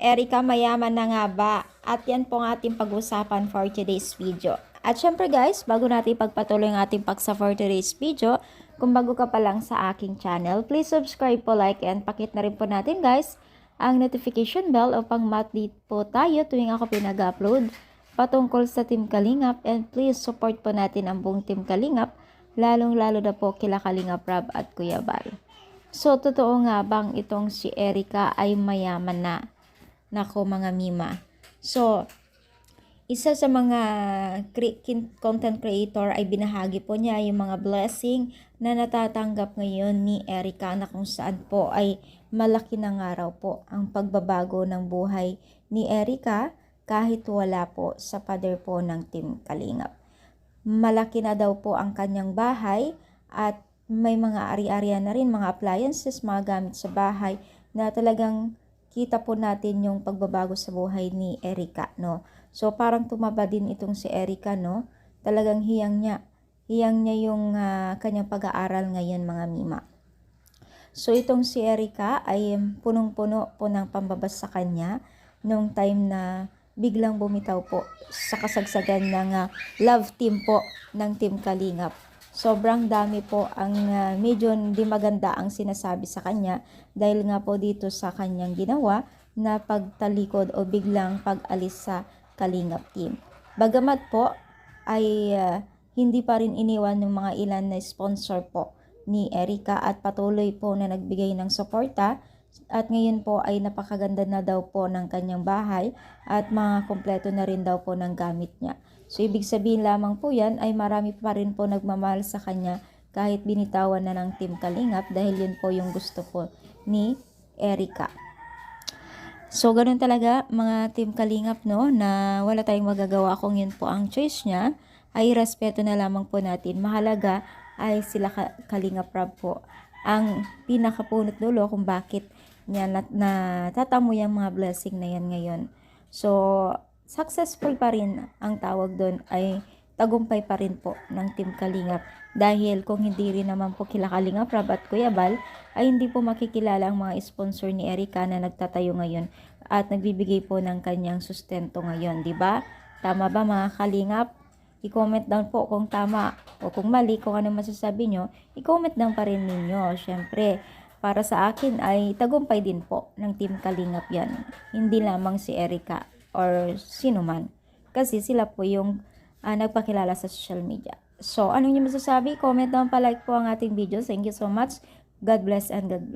Erica mayaman na nga ba? At yan po ang ating pag-usapan for today's video. At syempre guys, bago natin pagpatuloy ang ating paksa for today's video, kung bago ka pa lang sa aking channel, please subscribe po, like, and pakit na rin po natin guys ang notification bell upang ma-update po tayo tuwing ako pinag-upload patungkol sa Team Kalingap, and please support po natin ang buong Team Kalingap, lalong-lalo na po kila Kalingap Rab at Kuya Bal. So, totoo nga bang itong si Erica ay mayaman na? Nako mga mima. So, isa sa mga content creator ay binahagi po niya yung mga blessing na natatanggap ngayon ni Erica, na kung saan po ay malaki na nga raw po ang pagbabago ng buhay ni Erica kahit wala po sa father po ng Team Kalingap. Malaki na daw po ang kanyang bahay at may mga ari-arian na rin, mga appliances, mga gamit sa bahay na talagang kita po natin yung pagbabago sa buhay ni Erica, no? So, parang tumaba din itong si Erica, no? Talagang hiyang niya yung kanyang pag-aaral ngayon, mga mima. So, itong si Erica ay punong-puno po ng pambabas sa kanya nung time na biglang bumitaw po sa kasagsagan ng love team po ng Team Kalingap. Sobrang dami po ang medyo hindi maganda ang sinasabi sa kanya dahil nga po dito sa kanyang ginawa na pagtalikod o biglang pag-alis sa Kalingap team. Bagamat po ay hindi pa rin iniwan ng mga ilan na sponsor po ni Erica at patuloy po na nagbigay ng suporta, at ngayon po ay napakaganda na daw po ng kanyang bahay at mga kompleto na rin daw po ng gamit niya. So, ibig sabihin lamang po yan ay marami pa rin po nagmamahal sa kanya kahit binitawan na ng Team Kalingap, dahil yun po yung gusto po ni Erica. So, ganun talaga mga Team Kalingap, no, na wala tayong magagawa kung yun po ang choice niya, ay respeto na lamang po natin. Mahalaga ay sila Kalingap Rab po ang pinakapunot dulo kung bakit niya natatamo yung mga blessing na yan ngayon. So, successful pa rin ang tawag doon, ay tagumpay pa rin po ng Team Kalingap, dahil kung hindi rin naman po kila Kalingap Rab at Kuya Bal ay hindi po makikilala ang mga sponsor ni Erica na nagtatayo ngayon at nagbibigay po ng kanyang sustento ngayon, di ba? Tama ba mga Kalingap? I-comment down po kung tama o kung mali, kung ano masasabi nyo, i-comment down pa rin ninyo. Syempre, para sa akin ay tagumpay din po ng Team Kalingap yan, hindi lamang si Erica or sino man, kasi sila po yung nagpakilala sa social media. So, anong nyo masasabi? Comment down pa, like po ang ating video. Thank you so much. God bless and God bless.